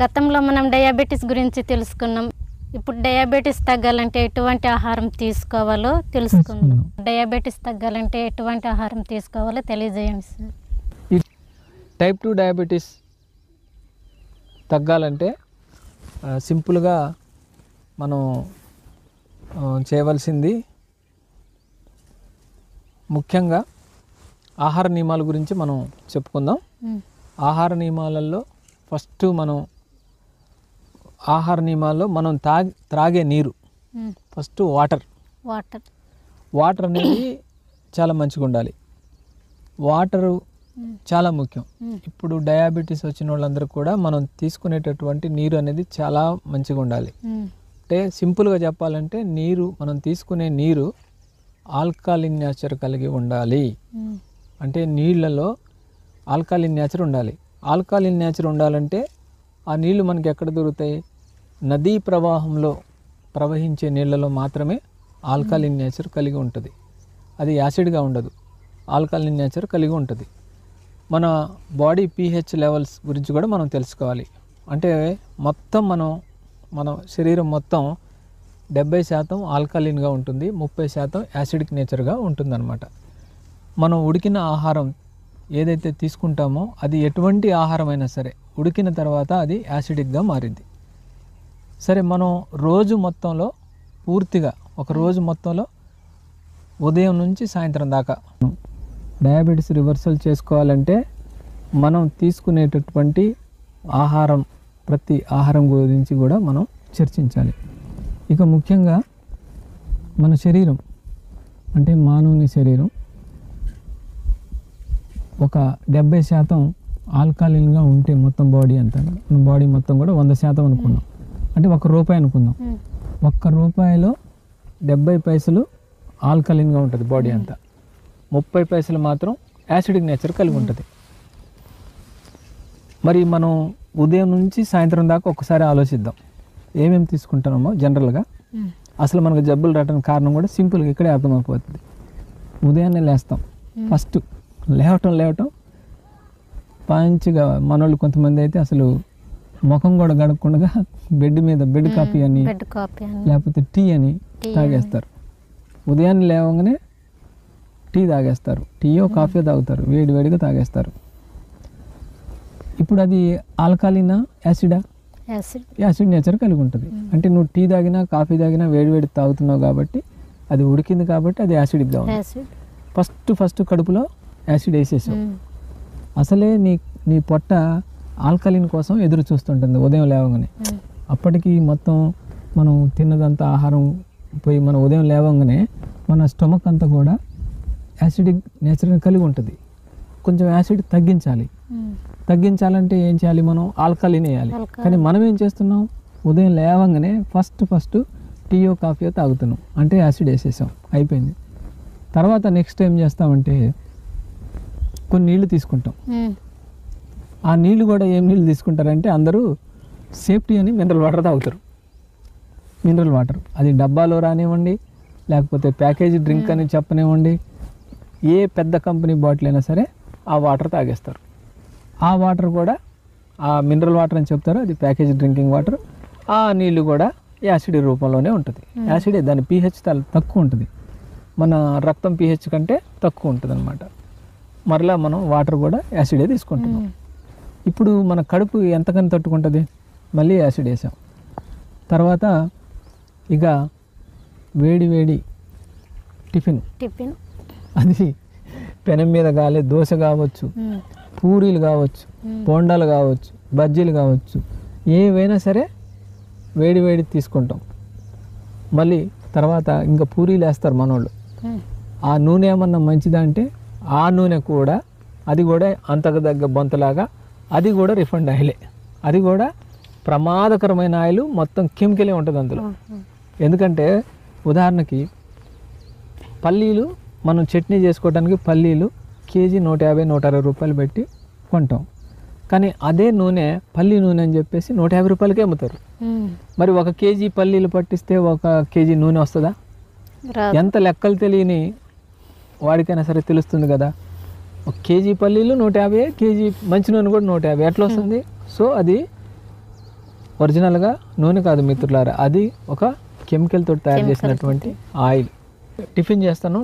గతంలో మనం డయాబెటీస్ గురించి తెలుసుకున్నాం. ఇప్పుడు డయాబెటీస్ తగ్గాలంటే ఎటువంటి ఆహారం తీసుకోవాలో తెలుసుకుందాం. డయాబెటీస్ తగ్గాలంటే ఎటువంటి ఆహారం తీసుకోవాలో తెలియజేయండి సార్. ఈ టైప్ 2 డయాబెటీస్ తగ్గాలంటే సింపుల్గా మనం చేయవలసింది ముఖ్యంగా ఆహార నియమాల గురించి మనం చెప్పుకుందాం. ఆహార నియమాలలో ఫస్ట్ మనం ఆహార నియమాల్లో మనం త్రాగే నీరు ఫస్ట్ వాటర్ అనేది చాలా మంచిగా ఉండాలి. వాటరు చాలా ముఖ్యం. ఇప్పుడు డయాబెటీస్ వచ్చిన వాళ్ళందరూ కూడా మనం తీసుకునేటటువంటి నీరు అనేది చాలా మంచిగా ఉండాలి. అంటే సింపుల్గా చెప్పాలంటే మనం తీసుకునే నీరు ఆల్కలిన్ నేచర్ కలిగి ఉండాలి. అంటే నీళ్ళలో ఆల్కలిన్ నేచర్ ఉండాలి. ఆల్కలిన్ నేచర్ ఉండాలంటే ఆ నీళ్లు మనకి ఎక్కడ దొరుకుతాయి? నదీ ప్రవాహంలో ప్రవహించే నీళ్ళలో మాత్రమే ఆల్కలిన్ నేచర్ కలిగి ఉంటుంది. అది యాసిడ్గా ఉండదు, ఆల్కలిన్ నేచర్ కలిగి ఉంటుంది. మన బాడీ pH లెవెల్స్ గురించి కూడా మనం తెలుసుకోవాలి. అంటే మొత్తం మన శరీరం మొత్తం 70% ఆల్కలిన్గా ఉంటుంది, 30% యాసిడిక్ నేచర్గా ఉంటుందన్నమాట. మనం ఉడికిన ఆహారం ఏదైతే తీసుకుంటామో అది ఎటువంటి ఆహారం అయినా సరే ఉడికిన తర్వాత అది యాసిడిక్గా మారింది. సరే, మనం రోజు మొత్తంలో పూర్తిగా ఒక రోజు మొత్తంలో ఉదయం నుంచి సాయంత్రం దాకా డయాబెటీస్ రివర్సల్ చేసుకోవాలంటే మనం తీసుకునేటటువంటి ప్రతి ఆహారం గురించి కూడా మనం చర్చించాలి. ఇక ముఖ్యంగా మన శరీరం అంటే మానవుని శరీరం ఒక 70% ఆల్కలిన్గా ఉంటే మొత్తం బాడీ అంతా, మన బాడీ మొత్తం కూడా 100% అనుకున్నాం. అంటే ₹1 అనుకుందాం. ₹1లో 70 పైసలు ఆల్కలిన్గా ఉంటుంది బాడీ అంతా, 30 పైసలు మాత్రం యాసిడిక్ నేచర్ కలిగి ఉంటుంది. మరి మనం ఉదయం నుంచి సాయంత్రం దాకా ఒకసారి ఆలోచిద్దాం ఏమేమి తీసుకుంటున్నామో. జనరల్గా అసలు మనకు జబ్బులు రావడానికి కారణం కూడా సింపుల్గా ఇక్కడే అర్థమైపోతుంది. ఉదయాన్నే లేస్తాం, ఫస్ట్ లేవటం మంచిగా మనోళ్ళు కొంతమంది అయితే అసలు ముఖం కూడా గడపకుండా బెడ్ కాఫీ అని లేకపోతే టీ అని తాగేస్తారు. ఉదయాన్నే లేవగానే టీ తాగేస్తారు, టీయో కాఫీయో తాగుతారు, వేడిగా తాగేస్తారు. ఇప్పుడు అది ఆల్కలినా యాసిడా? యాసిడ్ నేచర్ కలిగి ఉంటుంది. అంటే నువ్వు టీ తాగినా కాఫీ తాగినా వేడి తాగుతున్నావు కాబట్టి అది ఉడికింది కాబట్టి అది యాసిడ్గా ఉంది. ఫస్ట్ కడుపులో యాసిడ్ వేసేసావు. అసలే నీ పొట్ట ఆల్కలిన్ కోసం ఎదురు చూస్తుంటుంది ఉదయం లేవగానే. అప్పటికి మొత్తం మనం తిన్నదంతా ఆహారం పోయి మనం ఉదయం లేవగానే మన స్టమక్ అంతా కూడా యాసిడిక్ నేచర్ కలిగి ఉంటుంది. కొంచెం యాసిడ్ తగ్గించాలంటే ఏం చేయాలి? మనం ఆల్కలిన్ వేయాలి. కానీ మనం ఏం చేస్తున్నాం? ఉదయం లేవగానే ఫస్ట్ టీయో కాఫీయో తాగుతున్నాం, అంటే యాసిడ్ వేసేసాం, అయిపోయింది. తర్వాత నెక్స్ట్ ఏం చేస్తామంటే కొన్ని నీళ్లు తీసుకుంటాం. ఆ నీళ్ళు కూడా ఏం నీళ్ళు తీసుకుంటారంటే అందరూ సేఫ్టీ అని మినరల్ వాటర్ తాగుతారు. మినరల్ వాటర్ అది డబ్బాలో రానివ్వండి, లేకపోతే ప్యాకేజీ డ్రింక్ అని చెప్పనివ్వండి, ఏ పెద్ద కంపెనీ బాటిల్ అయినా సరే ఆ వాటర్ తాగేస్తారు. ఆ వాటర్ కూడా ఆ మినరల్ వాటర్ అని చెప్తారు, అది ప్యాకేజీ డ్రింకింగ్ వాటర్. ఆ నీళ్ళు కూడా యాసిడ్ రూపంలోనే ఉంటుంది. యాసిడే, దాని pH తక్కువ ఉంటుంది, మన రక్తం pH కంటే తక్కువ ఉంటుంది అనమాట. మరలా మనం వాటర్ కూడా యాసిడే తీసుకుంటున్నాం. ఇప్పుడు మన కడుపు ఎంతకని తట్టుకుంటుంది? మళ్ళీ యాసిడ్ వేసాం. తర్వాత ఇక వేడి టిఫిన్, అది పెనం మీద కాలే దోశ కావచ్చు, పూరీలు కావచ్చు, బోండాలు కావచ్చు, బజ్జీలు కావచ్చు, ఏవైనా సరే వేడి తీసుకుంటాం. మళ్ళీ తర్వాత ఇంకా పూరీలు వేస్తారు మనోళ్ళు. ఆ నూనె ఏమన్నా మంచిదా అంటే ఆ నూనె కూడా, అది కూడా అంతకు దగ్గర బొంతలాగా, అది కూడా రిఫైండ్ ఆయిలే. అది కూడా ప్రమాదకరమైన ఆయిల్, మొత్తం కెమికలే ఉంటుంది అందులో. ఎందుకంటే ఉదాహరణకి పల్లీలు, మనం చట్నీ చేసుకోవడానికి పల్లీలు కేజీ 150-160 రూపాయలు పెట్టి కొంటాం. కానీ అదే నూనె, పల్లి నూనె అని చెప్పేసి 150 రూపాయలకే అమ్ముతారు. మరి 1 కేజీ పల్లీలు పట్టిస్తే 1 కేజీ నూనె వస్తుందా? ఎంత లెక్కలు తెలియని వాడికైనా సరే తెలుస్తుంది కదా. 1 కేజీ పల్లీలు 150, కేజీ మంచి నూనె కూడా 150, ఎట్లా వస్తుంది? సో అది ఒరిజినల్గా నూనె కాదు మిత్రులారా, అది ఒక కెమికల్తో తయారు చేసినటువంటి ఆయిల్. టిఫిన్ చేస్తాను,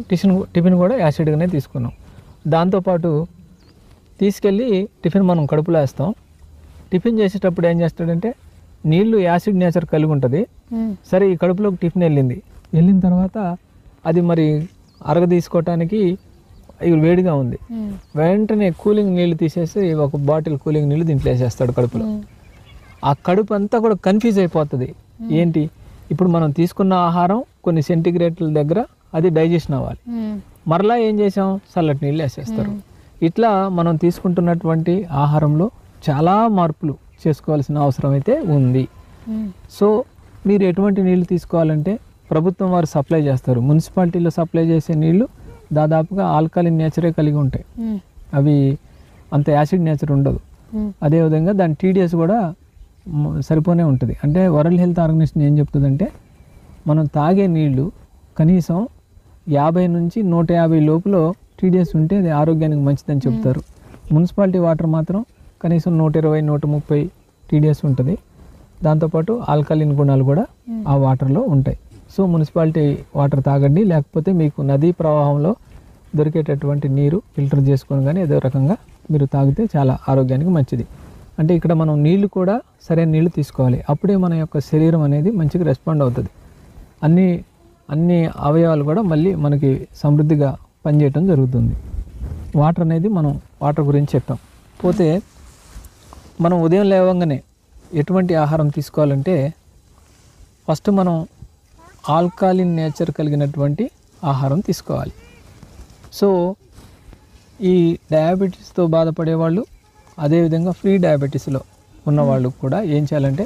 టిఫిన్ కూడా యాసిడ్గానే తీసుకున్నాం. దాంతోపాటు తీసుకెళ్ళి టిఫిన్ మనం కడుపులో వేస్తాం. టిఫిన్ చేసేటప్పుడు ఏం చేస్తాడంటే నీళ్లు యాసిడ్ నేచర్ కలిగి ఉంటుంది. సరే ఈ కడుపులోకి టిఫిన్ వెళ్ళిన తర్వాత అది మరి అరగ తీసుకోవటానికి ఇవి వేడిగా ఉంది, వెంటనే కూలింగ్ నీళ్ళు తీసేసి ఒక బాటిల్ కూలింగ్ నీళ్ళు దీంట్లో వేసేస్తాడు కడుపులో. ఆ కడుపు అంతా కూడా కన్ఫ్యూజ్ అయిపోతుంది. ఏంటి ఇప్పుడు మనం తీసుకున్న ఆహారం కొన్ని సెంటిగ్రేడ్ల దగ్గర అది డైజెషన్ అవ్వాలి, మరలా ఏం చేసాం చల్లటి నీళ్ళు వేసేస్తారు. ఇట్లా మనం తీసుకుంటున్నటువంటి ఆహారంలో చాలా మార్పులు చేసుకోవాల్సిన అవసరం అయితే ఉంది. సో మీరు ఎటువంటి నీళ్లు తీసుకోవాలంటే ప్రభుత్వం వారు సప్లై చేస్తారు. మున్సిపాలిటీలో సప్లై చేసే నీళ్లు దాదాపుగా ఆల్కలిన్ నేచరే కలిగి ఉంటాయి, అవి అంత యాసిడ్ నేచర్ ఉండదు. అదేవిధంగా దాని టీడీఎస్ కూడా సరిపోనే ఉంటుంది. అంటే వరల్డ్ హెల్త్ ఆర్గనైజేషన్ ఏం చెప్తుందంటే మనం తాగే నీళ్లు కనీసం 50 నుంచి 150 లోపల టీడీఎస్ ఉంటే అది ఆరోగ్యానికి మంచిదని చెప్తారు. మున్సిపాలిటీ వాటర్ మాత్రం కనీసం 120, 130 టీడీఎస్ ఉంటుంది. దాంతోపాటు ఆల్కలిన్ గుణాలు కూడా ఆ వాటర్లో ఉంటాయి. సో మున్సిపాలిటీ వాటర్ తాగండి, లేకపోతే మీకు నదీ ప్రవాహంలో దొరికేటటువంటి నీరు ఫిల్టర్ చేసుకొని కానీ ఏదో రకంగా మీరు తాగితే చాలా ఆరోగ్యానికి మంచిది. అంటే ఇక్కడ మనం నీళ్లు కూడా సరైన నీళ్లు తీసుకోవాలి, అప్పుడే మన యొక్క శరీరం అనేది మంచిగా రెస్పాండ్ అవుతుంది. అన్ని అవయవాలు కూడా మళ్ళీ మనకి సమృద్ధిగా పనిచేయటం జరుగుతుంది. వాటర్ అనేది మనం వాటర్ గురించి చెప్పాం. పోతే మనం ఉదయం లేవగానే ఎటువంటి ఆహారం తీసుకోవాలంటే ఫస్ట్ మనం ఆల్కలిన్ నేచర్ కలిగినటువంటి ఆహారం తీసుకోవాలి. సో ఈ డయాబెటీస్తో బాధపడేవాళ్ళు, అదేవిధంగా ఫ్రీ డయాబెటీస్లో ఉన్నవాళ్ళు కూడా ఏం చేయాలంటే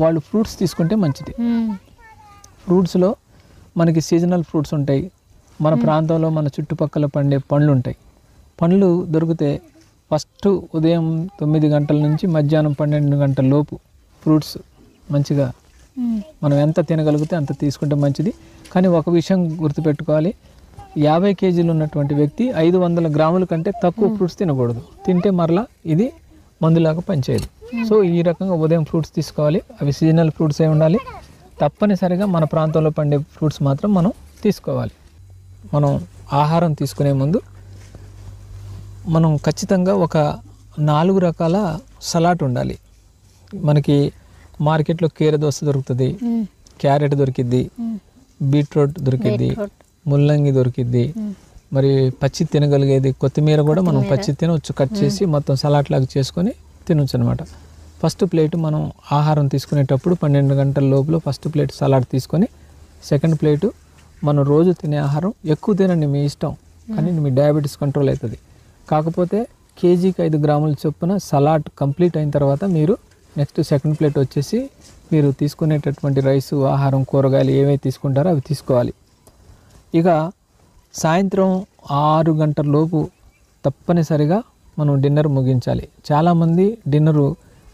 వాళ్ళు ఫ్రూట్స్ తీసుకుంటే మంచిది. ఫ్రూట్స్లో మనకి సీజనల్ ఫ్రూట్స్ ఉంటాయి, మన ప్రాంతంలో మన చుట్టుపక్కల పండే పండ్లు ఉంటాయి. పండ్లు దొరికితే ఫస్ట్ ఉదయం 9 గంటల నుంచి మధ్యాహ్నం 12 గంటల లోపు ఫ్రూట్స్ మంచిగా మనం ఎంత తినగలిగితే అంత తీసుకుంటే మంచిది. కానీ ఒక విషయం గుర్తుపెట్టుకోవాలి, 50 కేజీలు ఉన్నటువంటి వ్యక్తి 500 గ్రాముల కంటే తక్కువ ఫ్రూట్స్ తినకూడదు. తింటే మరలా ఇది మందులాగా పనిచేయదు. సో ఈ రకంగా ఉదయం ఫ్రూట్స్ తీసుకోవాలి. అవి సీజనల్ ఫ్రూట్స్ అయి ఉండాలి. తప్పనిసరిగా మన ప్రాంతంలో పండే ఫ్రూట్స్ మాత్రం మనం తీసుకోవాలి. మనం ఆహారం తీసుకునే ముందు మనం ఖచ్చితంగా ఒక 4 రకాల సలాడ్ ఉండాలి. మనకి మార్కెట్లో కీర దోస దొరుకుతుంది, క్యారెట్ దొరికిద్ది, బీట్రూట్ దొరికిద్ది, ముల్లంగి దొరికిద్ది, మరి పచ్చి తినగలిగేది కొత్తిమీర కూడా మనం పచ్చి తినవచ్చు, కట్ చేసి మొత్తం సలాడ్ లాగా చేసుకొని తినొచ్చు అనమాట. ఫస్ట్ ప్లేట్ మనం ఆహారం తీసుకునేటప్పుడు 12 గంటల లోపల ఫస్ట్ ప్లేట్ సలాడ్ తీసుకొని, సెకండ్ ప్లేటు మనం రోజు తినే ఆహారం ఎక్కువ తినండి మీ ఇష్టం, కానీ మీ డయాబెటీస్ కంట్రోల్ అవుతుంది. కాకపోతే కేజీకి 5 గ్రాముల చొప్పున సలాడ్ కంప్లీట్ అయిన తర్వాత మీరు నెక్స్ట్ సెకండ్ ప్లేట్ వచ్చేసి మీరు తీసుకునేటటువంటి రైసు, ఆహారం, కూరగాయలు ఏవైతే తీసుకుంటారో అవి తీసుకోవాలి. ఇక సాయంత్రం 6 గంటల లోపు తప్పనిసరిగా మనం డిన్నర్ ముగించాలి. చాలామంది డిన్నరు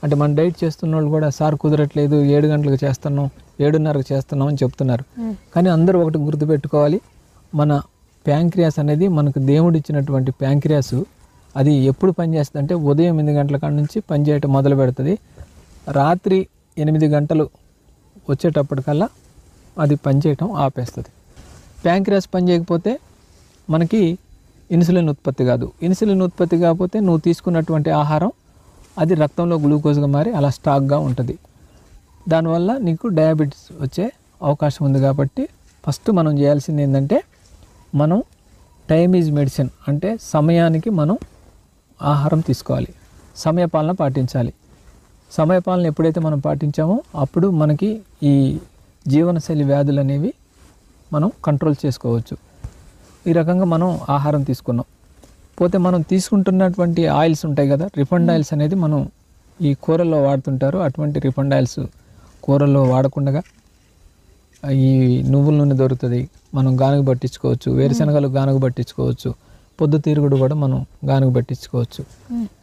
అంటే మన డైట్ చేస్తున్న వాళ్ళు కూడా సార్ కుదరట్లేదు, 7 గంటలకు చేస్తున్నాం, 7:30కు చేస్తున్నాం అని చెప్తున్నారు. కానీ అందరూ ఒకటి గుర్తుపెట్టుకోవాలి, మన ప్యాంక్రియాస్ అనేది మనకు దేవుడు ఇచ్చినటువంటి ప్యాంక్రియాస్ అది ఎప్పుడు పనిచేస్తుంది అంటే ఉదయం 8 గంటల కాడ నుంచి పనిచేయటం మొదలు పెడుతుంది. రాత్రి 8 గంటలు వచ్చేటప్పటికల్లా అది పనిచేయటం ఆపేస్తుంది. ప్యాంక్రియాస్ పనిచేయకపోతే మనకి ఇన్సులిన్ ఉత్పత్తి కాదు. ఇన్సులిన్ ఉత్పత్తి కాకపోతే నువ్వు తీసుకున్నటువంటి ఆహారం అది రక్తంలో గ్లూకోజ్గా మారి అలా స్టాక్గా ఉంటుంది. దానివల్ల నీకు డయాబెటీస్ వచ్చే అవకాశం ఉంది. కాబట్టి ఫస్ట్ మనం చేయాల్సింది ఏంటంటే మనం టైమ్ ఈజ్ మెడిసిన్, అంటే సమయానికి మనం ఆహారం తీసుకోవాలి, సమయపాలన పాటించాలి. సమయపాలన ఎప్పుడైతే మనం పాటించామో అప్పుడు మనకి ఈ జీవనశైలి వ్యాధులు అనేవి మనం కంట్రోల్ చేసుకోవచ్చు. ఈ రకంగా మనం ఆహారం తీసుకున్నాం. పోతే మనం తీసుకుంటున్నటువంటి ఆయిల్స్ ఉంటాయి కదా, రిఫైండ్ ఆయిల్స్ అనేది మనం ఈ కూరల్లో వాడుతుంటారు. అటువంటి రిఫైండ్ ఆయిల్స్ కూరల్లో వాడకుండా ఈ నువ్వుల నూనె దొరుకుతుంది, మనం గానుగ పట్టించుకోవచ్చు, వేరుశనగలు గానుగ పట్టించుకోవచ్చు, పొద్దుతిరుగుడు కూడా మనం గానుగ పట్టించుకోవచ్చు.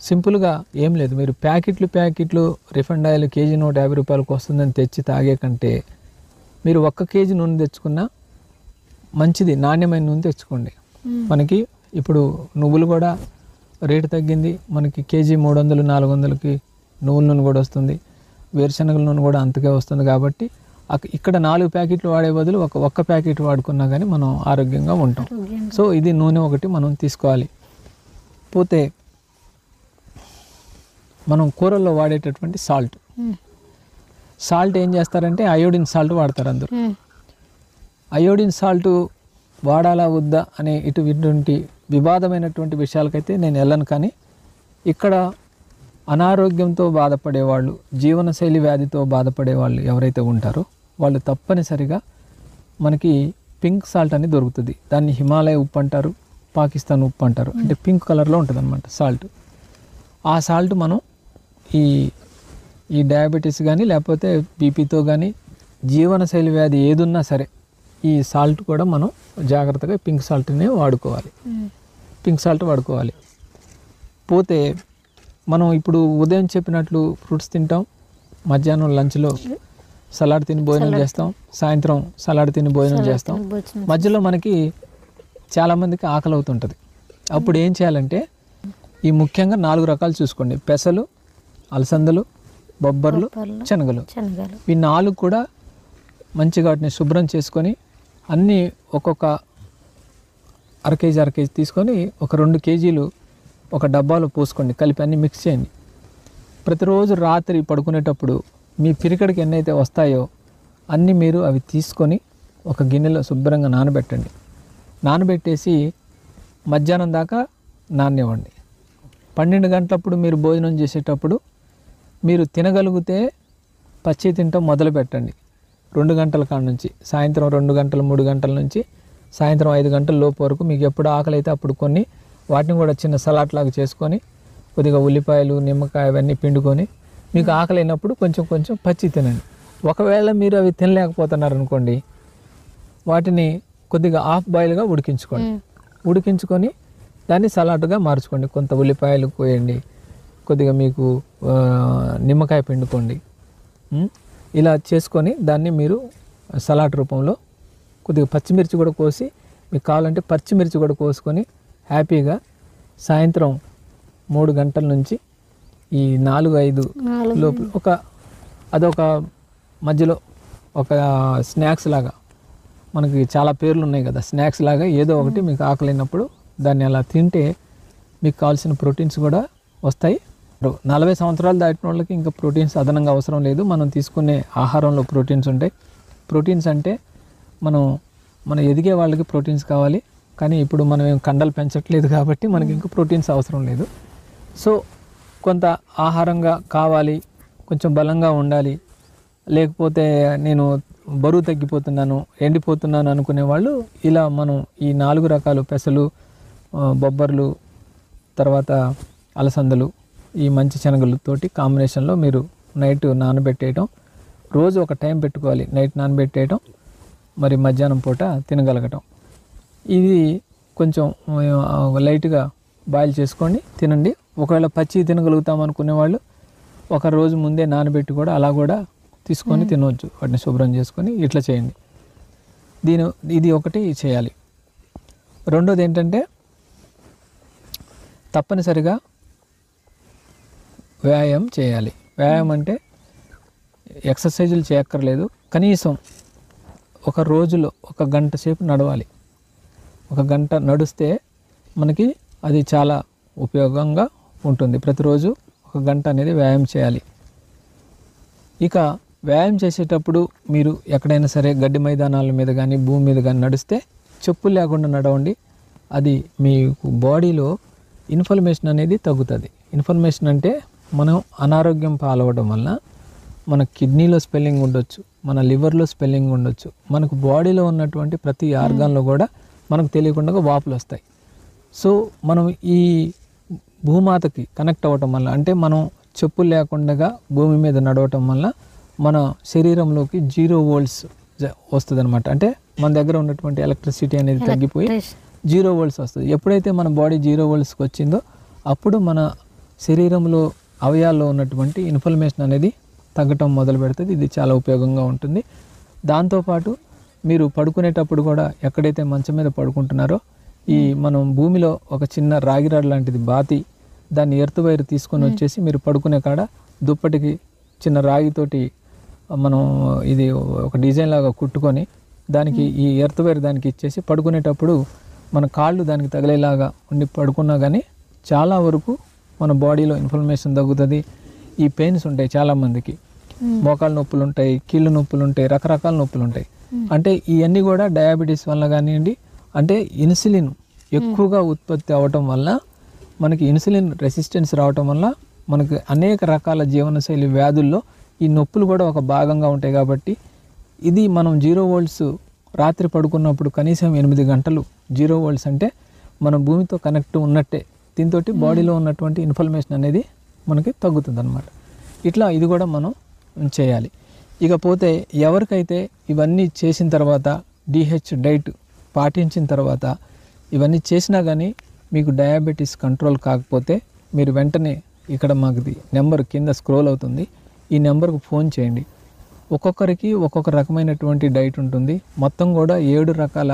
సింపుల్గా ఏం లేదు, మీరు ప్యాకెట్లు రిఫైండ్ ఆయిల్ కేజీ 150 రూపాయలకు వస్తుందని తెచ్చి తాగే కంటే మీరు 1 కేజీ నూనె తెచ్చుకున్నా మంచిది, నాణ్యమైన నూనె తెచ్చుకోండి. మనకి ఇప్పుడు నువ్వులు కూడా రేటు తగ్గింది, మనకి కేజీ 300, 400కి నువ్వుల నూనె కూడా వస్తుంది. వేరుశనగల నూనె కూడా అంతకే వస్తుంది కాబట్టి ఇక్కడ 4 ప్యాకెట్లు వాడే బదులు ఒక్క ప్యాకెట్ వాడుకున్నా కానీ మనం ఆరోగ్యంగా ఉంటాం. సో ఇది నూనె ఒకటి మనం తీసుకోవాలి. పోతే మనం కూరల్లో వాడేటటువంటి సాల్ట్ ఏం చేస్తారంటే అయోడిన్ సాల్ట్ వాడతారు అందరూ. అయోడిన్ సాల్ట్ వాడాలా వద్దా అనే ఇటువంటి వివాదమైనటువంటి విషయాలకైతే నేను వెళ్ళను. కానీ ఇక్కడ అనారోగ్యంతో బాధపడేవాళ్ళు, జీవనశైలి వ్యాధితో బాధపడేవాళ్ళు ఎవరైతే ఉంటారో వాళ్ళు తప్పనిసరిగా మనకి పింక్ సాల్ట్ అని దొరుకుతుంది. దాన్ని హిమాలయ ఉప్పు అంటారు, పాకిస్తాన్ ఉప్పు అంటారు. అంటే పింక్ కలర్లో ఉంటుంది అనమాట సాల్ట్. ఆ సాల్ట్ మనం ఈ డయాబెటీస్ కానీ లేకపోతే బీపీతో కానీ జీవనశైలి వ్యాధి ఏదున్నా సరే ఈ సాల్ట్ కూడా మనం జాగ్రత్తగా పింక్ సాల్ట్నే వాడుకోవాలి. పోతే మనం ఇప్పుడు ఉదయం చెప్పినట్లు ఫ్రూట్స్ తింటాం, మధ్యాహ్నం లంచ్లో సలాడ్ తిని భోజనం చేస్తాం, సాయంత్రం సలాడ్ తిని భోజనం చేస్తాం. మధ్యలో మనకి చాలామందికి ఆకలి అవుతుంటుంది. అప్పుడు ఏం చేయాలంటే ఈ ముఖ్యంగా 4 రకాలు చూసుకోండి: పెసలు, అలసందలు, బొబ్బర్లు, శనగలు. ఈ 4 కూడా మంచిగా వాటిని శుభ్రం చేసుకొని అన్నీ ఒక్కొక్క అర కేజీ తీసుకొని ఒక 2 కేజీలు ఒక డబ్బాలో పోసుకోండి, కలిపి అన్నీ మిక్స్ చేయండి. ప్రతిరోజు రాత్రి పడుకునేటప్పుడు మీ పిరికడికి ఎన్నైతే వస్తాయో అన్నీ మీరు అవి తీసుకొని ఒక గిన్నెలో శుభ్రంగా నానబెట్టేసి మధ్యాహ్నం దాకా నాననివ్వండి. 12 గంటలప్పుడు మీరు భోజనం చేసేటప్పుడు మీరు తినగలిగితే పచ్చి తింటాం మొదలు పెట్టండి. 2 గంటల కాడ నుంచి సాయంత్రం 2 గంటలు 3 గంటల నుంచి సాయంత్రం 5 గంటల లోపు వరకు మీకు ఎప్పుడు ఆకలి అయితే అప్పుడు కొన్ని వాటిని కూడా చిన్న సలాడ్ లాగా చేసుకొని కొద్దిగా ఉల్లిపాయలు, నిమ్మకాయ అవన్నీ పిండుకొని మీకు ఆకలి అయినప్పుడు కొంచెం పచ్చి తినండి. ఒకవేళ మీరు అవి తినలేకపోతున్నారు అనుకోండి, వాటిని కొద్దిగా హాఫ్ బాయిల్గా ఉడికించుకొని దాన్ని సలాడ్గా మార్చుకోండి. కొంత ఉల్లిపాయలు కోయండి, కొద్దిగా మీకు నిమ్మకాయ పిండుకోండి. ఇలా చేసుకొని దాన్ని మీరు సలాడ్ రూపంలో కొద్దిగా పచ్చిమిర్చి కూడా కోసి మీకు కావాలంటే పచ్చిమిర్చి కూడా కోసుకొని హ్యాపీగా సాయంత్రం 3 గంటల నుంచి ఈ 4-5 లోపల అదొక మధ్యలో ఒక స్నాక్స్ లాగా, మనకి చాలా పేర్లు ఉన్నాయి కదా, స్నాక్స్ లాగా ఏదో ఒకటి మీకు ఆకలినప్పుడు దాన్ని అలా తింటే మీకు కావాల్సిన ప్రోటీన్స్ కూడా వస్తాయి. 40 సంవత్సరాలు దాటిన వాళ్ళకి ఇంకా ప్రోటీన్స్ అదనంగా అవసరం లేదు. మనం తీసుకునే ఆహారంలో ప్రోటీన్స్ ఉంటాయి. ప్రోటీన్స్ అంటే మనం ఎదిగే వాళ్ళకి ప్రోటీన్స్ కావాలి, కానీ ఇప్పుడు మనం ఏం కండలు పెంచట్లేదు కాబట్టి మనకి ఇంకా ప్రోటీన్స్ అవసరం లేదు. సో కొంత ఆహారంగా కావాలి, కొంచెం బలంగా ఉండాలి, లేకపోతే నేను బరువు తగ్గిపోతున్నాను, ఎండిపోతున్నాను అనుకునే వాళ్ళు ఇలా మనం ఈ 4 రకాలు పెసలు, బొబ్బర్లు, తర్వాత అలసందలు, ఈ మంచి శనగలతోటి కాంబినేషన్లో మీరు నైట్ నానబెట్టేయటం, రోజు ఒక టైం పెట్టుకోవాలి, నైట్ నానబెట్టేయటం, మరి మధ్యాహ్నం పూట తినగలగటం. ఇది కొంచెం లైట్గా బాయిల్ చేసుకొని తినండి. ఒకవేళ పచ్చి తినగలుగుతాం అనుకునే వాళ్ళు ఒక రోజు ముందే నానబెట్టి కూడా అలా కూడా తీసుకొని తినవచ్చు. వాటిని శుభ్రం చేసుకొని ఇట్లా చేయండి. ఇది ఒకటి చేయాలి. రెండోది ఏంటంటే తప్పనిసరిగా వ్యాయామం చేయాలి. వ్యాయామం అంటే ఎక్సర్సైజులు చేయక్కర్లేదు, కనీసం ఒక రోజులో 1 గంట సేపు నడవాలి. 1 గంట నడిస్తే మనకి అది చాలా ఉపయోగంగా ఉంటుంది. ప్రతిరోజు 1 గంట అనేది వ్యాయామం చేయాలి. ఇక వ్యాయామం చేసేటప్పుడు మీరు ఎక్కడైనా సరే గడ్డి మైదానాల మీద కానీ భూమి మీద కానీ నడిస్తే చెప్పులు లేకుండా నడవండి. అది మీకు బాడీలో ఇన్ఫ్లమేషన్ అనేది తగ్గుతుంది. ఇన్ఫ్లమేషన్ అంటే మనం అనారోగ్యం పాలవడం వల్ల మన కిడ్నీలో స్పెల్లింగ్ ఉండొచ్చు, మన లివర్లో స్పెల్లింగ్ ఉండొచ్చు, మనకు బాడీలో ఉన్నటువంటి ప్రతి ఆర్గాన్లో కూడా మనకు తెలియకుండా వాపులు వస్తాయి. సో మనం ఈ భూమాతకి కనెక్ట్ అవ్వటం వల్ల, అంటే మనం చెప్పులు లేకుండా భూమి మీద నడవటం వల్ల మన శరీరంలోకి 0 వోల్ట్స్ వస్తుంది అనమాట. అంటే మన దగ్గర ఉన్నటువంటి ఎలక్ట్రిసిటీ అనేది తగ్గిపోయి 0 వోల్ట్స్ వస్తుంది. ఎప్పుడైతే మన బాడీ 0 వోల్ట్స్కి వచ్చిందో అప్పుడు మన శరీరంలో అవయాల్లో ఉన్నటువంటి ఇన్ఫ్లమేషన్ అనేది తగ్గటం మొదలు పెడుతుంది. ఇది చాలా ఉపయోగంగా ఉంటుంది. దాంతోపాటు మీరు పడుకునేటప్పుడు కూడా ఎక్కడైతే మంచం మీద పడుకుంటున్నారో ఈ మనం భూమిలో ఒక చిన్న రాగిరాడు లాంటిది బాతి, దాన్ని ఎర్త్ వైర్ తీసుకొని వచ్చేసి మీరు పడుకునే కాడ దుప్పటికి చిన్న రాగితోటి మనం ఇది ఒక డిజైన్ లాగా కుట్టుకొని దానికి ఈ ఎర్త్వేర్ దానికి ఇచ్చేసి పడుకునేటప్పుడు మన కాళ్ళు దానికి తగిలేలాగా ఉండి పడుకున్నా కానీ చాలా వరకు మన బాడీలో ఇన్ఫ్లమేషన్ తగ్గుతుంది. ఈ పెయిన్స్ ఉంటాయి చాలామందికి, మోకాళ్ళ నొప్పులు ఉంటాయి, కీళ్ళు నొప్పులు ఉంటాయి, రకరకాల నొప్పులు ఉంటాయి. అంటే ఇవన్నీ కూడా డయాబెటీస్ వల్ల కానివ్వండి, అంటే ఇన్సులిన్ ఎక్కువగా ఉత్పత్తి అవ్వటం వల్ల మనకి ఇన్సులిన్ రెసిస్టెన్స్ రావటం వల్ల మనకు అనేక రకాల జీవనశైలి వ్యాధుల్లో ఈ నొప్పులు కూడా ఒక భాగంగా ఉంటాయి. కాబట్టి ఇది మనం 0 వోల్ట్స్ రాత్రి పడుకున్నప్పుడు కనీసం 8 గంటలు 0 వోల్ట్స్ అంటే మన భూమితో కనెక్ట్ ఉన్నట్టే. దీంతో బాడీలో ఉన్నటువంటి ఇన్ఫ్లమేషన్ అనేది మనకి తగ్గుతుంది అన్నమాట. ఇట్లా ఇది కూడా మనం చేయాలి. ఇకపోతే ఎవరికైతే ఇవన్నీ చేసిన తర్వాత DH డైట్ పాటించిన తర్వాత ఇవన్నీ చేసినా కానీ మీకు డయాబెటీస్ కంట్రోల్ కాకపోతే మీరు వెంటనే ఇక్కడ మాకు నెంబర్ కింద స్క్రోల్ అవుతుంది, ఈ నెంబర్కు ఫోన్ చేయండి. ఒక్కొక్కరికి ఒక్కొక్క రకమైనటువంటి డైట్ ఉంటుంది. మొత్తం కూడా 7 రకాల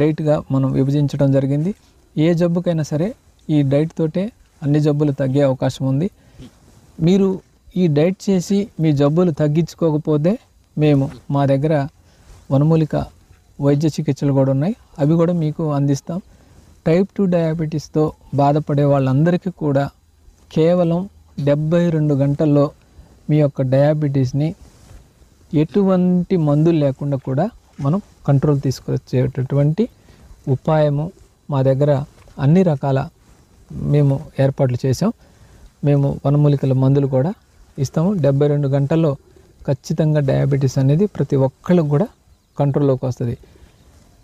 డైట్గా మనం విభజించడం జరిగింది. ఏ జబ్బుకైనా సరే ఈ డైట్ తోటే అన్ని జబ్బులు తగ్గే అవకాశం ఉంది. మీరు ఈ డైట్ చేసి మీ జబ్బులు తగ్గించుకోకపోతే మేము మా దగ్గర వనమూలిక వైద్య చికిత్సలు కూడా ఉన్నాయి, అవి కూడా మీకు అందిస్తాం. టైప్ 2 డయాబెటీస్తో బాధపడే వాళ్ళందరికీ కూడా కేవలం 72 గంటల్లో మీ యొక్క డయాబెటీస్ని ఎటువంటి మందులు లేకుండా కూడా మనం కంట్రోల్ తీసుకొచ్చేటటువంటి ఉపాయము మా దగ్గర అన్ని రకాల మేము ఏర్పాట్లు చేసాం. మేము వనమూలికల మందులు కూడా ఇస్తాము. 72 గంటల్లో ఖచ్చితంగా డయాబెటీస్ అనేది ప్రతి ఒక్కళ్ళకు కూడా కంట్రోల్లోకి వస్తుంది.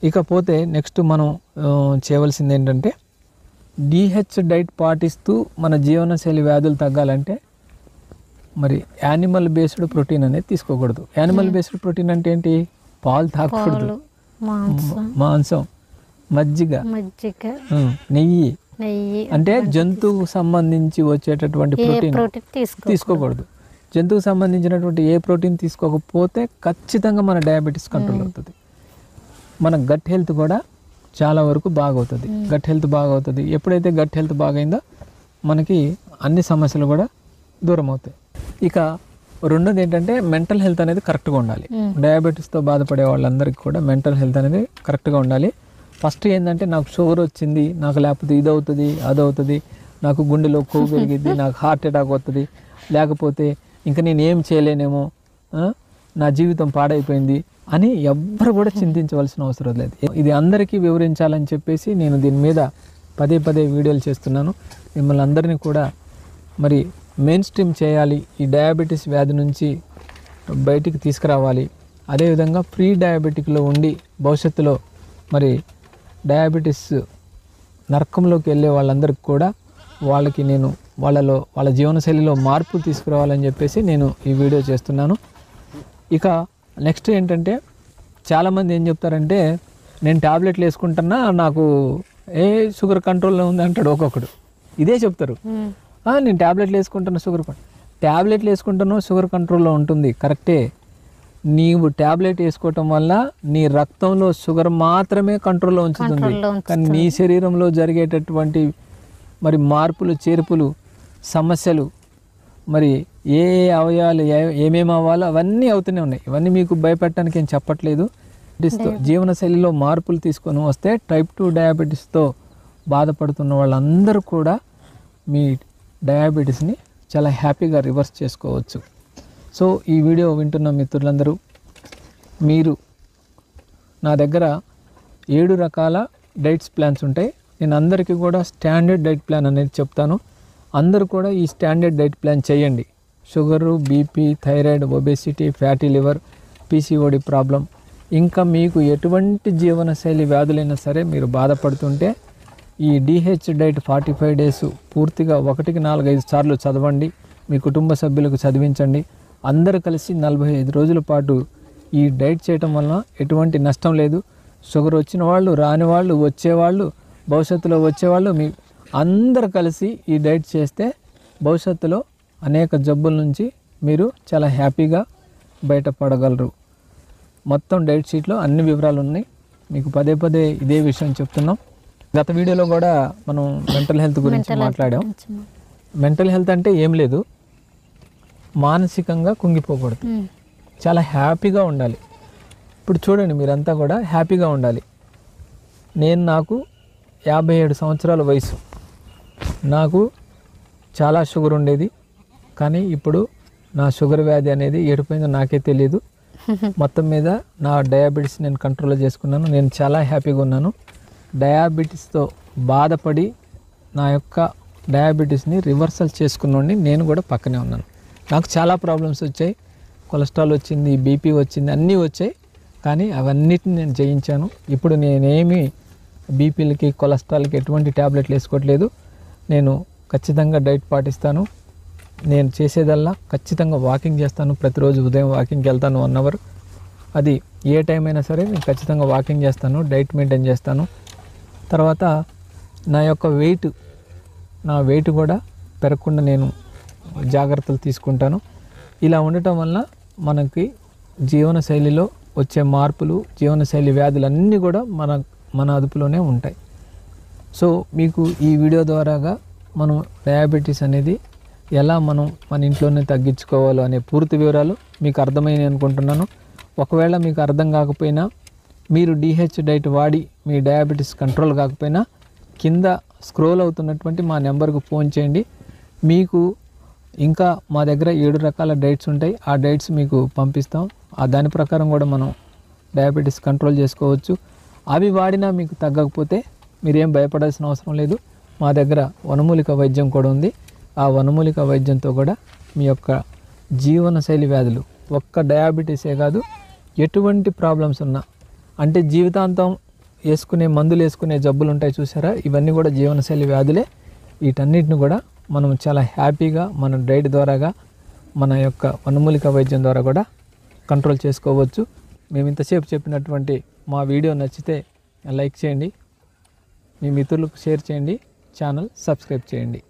ఇకపోతే నెక్స్ట్ మనం చేయవలసింది ఏంటంటే DH డైట్ పాటిస్తూ మన జీవనశైలి వ్యాధులు తగ్గాలంటే మరి యానిమల్ బేస్డ్ ప్రోటీన్ అనేది తీసుకోకూడదు. యానిమల్ బేస్డ్ ప్రోటీన్ అంటే ఏంటి? పాలు తాగకూడదు, మాంసం, మజ్జిగ, నెయ్యి, అంటే జంతువుకు సంబంధించి వచ్చేటటువంటి ప్రోటీన్ తీసుకోకూడదు. జంతువుకు సంబంధించినటువంటి ఏ ప్రోటీన్ తీసుకోకపోతే ఖచ్చితంగా మన డయాబెటీస్ కంట్రోల్ అవుతుంది. మన గట్ హెల్త్ కూడా చాలా వరకు బాగవుతుంది. Gut health బాగవుతుంది. ఎప్పుడైతే గట్ హెల్త్ బాగైందో మనకి అన్ని సమస్యలు కూడా దూరం అవుతాయి. ఇక రెండోది ఏంటంటే మెంటల్ హెల్త్ అనేది కరెక్ట్గా ఉండాలి. డయాబెటీస్తో బాధపడే వాళ్ళందరికీ కూడా మెంటల్ హెల్త్ అనేది కరెక్ట్గా ఉండాలి. ఫస్ట్ ఏంటంటే నాకు షుగర్ వచ్చింది, నాకు లేకపోతే ఇది అవుతుంది, అది అవుతుంది, నాకు గుండెలో కొవ్వు పెరిగిద్ది, నాకు హార్ట్ అటాక్ వస్తుంది, లేకపోతే ఇంకా నేను ఏం చేయలేనేమో, నా జీవితం పాడైపోయింది అని ఎవ్వరు కూడా చింతించవలసిన అవసరం లేదు. ఇది అందరికీ వివరించాలని చెప్పేసి నేను దీని మీద పదే వీడియోలు చేస్తున్నాను. మిమ్మల్ని అందరినీ కూడా మరి మెయిన్ స్ట్రీమ్ చేయాలి, ఈ డయాబెటీస్ వ్యాధి నుంచి బయటికి తీసుకురావాలి. అదేవిధంగా ప్రీ డయాబెటిక్లో ఉండి భవిష్యత్తులో మరి డయాబెటీస్ నరకంలోకి వెళ్ళే వాళ్ళందరికీ కూడా వాళ్ళకి నేను వాళ్ళ జీవనశైలిలో మార్పులు తీసుకురావాలని చెప్పేసి నేను ఈ వీడియో చేస్తున్నాను. ఇక నెక్స్ట్ ఏంటంటే చాలామంది ఏం చెప్తారంటే నేను ట్యాబ్లెట్లు వేసుకుంటున్నా, నాకు షుగర్ కంట్రోల్లో ఉంది అంటాడు ఒక్కొక్కడు. ఇదే చెప్తారు, నేను ట్యాబ్లెట్లు వేసుకుంటున్నా, ట్యాబ్లెట్లు వేసుకుంటున్నావు, షుగర్ కంట్రోల్లో ఉంటుంది కరెక్టే. నీవు ట్యాబ్లెట్ వేసుకోవటం వల్ల నీ రక్తంలో షుగర్ మాత్రమే కంట్రోల్లో ఉంచుతుంది. కానీ నీ శరీరంలో జరిగేటటువంటి మరి మార్పులు, చేర్పులు, సమస్యలు, మరి ఏ అవయవాలు ఏమేమి అవ్వాలో అవన్నీ అవుతూనే ఉన్నాయి. ఇవన్నీ మీకు భయపెట్టడానికి ఏం చెప్పట్లేదు. జీవనశైలిలో మార్పులు తీసుకొని వస్తే టైప్ 2 డయాబెటీస్తో బాధపడుతున్న వాళ్ళందరూ కూడా మీ డయాబెటీస్ని చాలా హ్యాపీగా రివర్స్ చేసుకోవచ్చు. సో ఈ వీడియో వింటున్న మిత్రులందరూ, మీరు నా దగ్గర 7 రకాల డైట్స్ ప్లాన్స్ ఉంటాయి. నేను అందరికీ కూడా స్టాండర్డ్ డైట్ ప్లాన్ అనేది చెప్తాను. అందరూ కూడా ఈ స్టాండర్డ్ డైట్ ప్లాన్ చేయండి. Sugar, BP, thyroid, obesity, fatty liver, PCOD problem, ఇంకా మీకు ఎటువంటి జీవనశైలి వ్యాధులైనా సరే మీరు బాధపడుతుంటే ఈ DH డైట్ 45 డేస్ పూర్తిగా 1కి 4-5 సార్లు చదవండి. మీ కుటుంబ సభ్యులకు చదివించండి. అందరూ కలిసి 45 రోజుల పాటు ఈ డైట్ చేయటం వలన ఎటువంటి నష్టం లేదు. షుగర్ వచ్చిన వాళ్ళు, రాని వాళ్ళు, వచ్చేవాళ్ళు, భవిష్యత్తులో వచ్చేవాళ్ళు, మీ అందరు కలిసి ఈ డైట్ చేస్తే భవిష్యత్తులో అనేక జబ్బుల నుంచి మీరు చాలా హ్యాపీగా బయటపడగలరు. మొత్తం డైట్ షీట్లో అన్ని వివరాలు ఉన్నాయి. మీకు పదే ఇదే విషయం చెప్తున్నాం. గత వీడియోలో కూడా మనం మెంటల్ హెల్త్ గురించి మాట్లాడాం. మెంటల్ హెల్త్ అంటే ఏం లేదు, మానసికంగా కుంగిపోకూడదు, చాలా హ్యాపీగా ఉండాలి. ఇప్పుడు చూడండి, మీరంతా కూడా హ్యాపీగా ఉండాలి. నాకు 57 సంవత్సరాల వయసు, నాకు చాలా షుగర్ ఉండేది, కానీ ఇప్పుడు నా షుగర్ వ్యాధి అనేది ఏడిపోయిందో నాకే తెలియదు. మొత్తం మీద నా డయాబెటీస్ నేను కంట్రోల్ చేసుకున్నాను. నేను చాలా హ్యాపీగా ఉన్నాను. డయాబెటీస్తో బాధపడి నా యొక్క డయాబెటీస్ని రివర్సల్ చేసుకున్నాండి. నేను కూడా పక్కనే ఉన్నాను. నాకు చాలా ప్రాబ్లమ్స్ వచ్చాయి, కొలెస్ట్రాల్ వచ్చింది, బీపీ వచ్చింది, అన్నీ వచ్చాయి. కానీ అవన్నిటిని నేను జయించాను. ఇప్పుడు నేనేమి బీపీలకి కొలెస్ట్రాల్కి ఎటువంటి ట్యాబ్లెట్లు వేసుకోవట్లేదు. నేను ఖచ్చితంగా డైట్ పాటిస్తాను. నేను చేసేదల్లా ఖచ్చితంగా వాకింగ్ చేస్తాను. ప్రతిరోజు ఉదయం వాకింగ్కి వెళ్తాను 1 అవర్. అది ఏ టైం అయినా సరే నేను ఖచ్చితంగా వాకింగ్ చేస్తాను, డైట్ మెయింటైన్ చేస్తాను. తర్వాత నా యొక్క నా వెయిట్ కూడా పెరగకుండా నేను జాగ్రత్తలు తీసుకుంటాను. ఇలా ఉండటం వల్ల మనకి జీవనశైలిలో వచ్చే మార్పులు, జీవనశైలి వ్యాధులన్నీ కూడా మన అదుపులోనే ఉంటాయి. సో మీకు ఈ వీడియో ద్వారాగా మనం డయాబెటీస్ అనేది ఎలా మనం మన ఇంట్లోనే తగ్గించుకోవాలో అనే పూర్తి వివరాలు మీకు అర్థమైనాయి అనుకుంటున్నాను. ఒకవేళ మీకు అర్థం కాకపోయినా, మీరు DH డైట్ వాడి మీ డయాబెటీస్ కంట్రోల్ కాకపోయినా, కింద స్క్రోల్ అవుతున్నటువంటి మా నెంబర్కు ఫోన్ చేయండి. మీకు ఇంకా మా దగ్గర 7 రకాల డైట్స్ ఉంటాయి. ఆ డైట్స్ మీకు పంపిస్తాం. దాని ప్రకారం కూడా మనం డయాబెటీస్ కంట్రోల్ చేసుకోవచ్చు. అవి వాడినా మీకు తగ్గకపోతే మీరేం భయపడాల్సిన అవసరం లేదు. మా దగ్గర వనమూలిక వైద్యం కూడా ఉంది. ఆ వనమూలిక వైద్యంతో కూడా మీ యొక్క జీవనశైలి వ్యాధులు, ఒక్క డయాబెటీసే కాదు, ఎటువంటి ప్రాబ్లమ్స్ ఉన్నా, అంటే జీవితాంతం మందులు వేసుకునే జబ్బులు ఉంటాయి చూసారా, ఇవన్నీ కూడా జీవనశైలి వ్యాధులే. వీటన్నిటిని కూడా మనం చాలా హ్యాపీగా మన డైట్ ద్వారాగా, మన యొక్క వనమూలిక వైద్యం ద్వారా కూడా కంట్రోల్ చేసుకోవచ్చు. మేము ఇంతసేపు చెప్పినటువంటి మా వీడియో నచ్చితే లైక్ చేయండి, మీ మిత్రులకు షేర్ చేయండి, ఛానల్ సబ్స్క్రైబ్ చేయండి.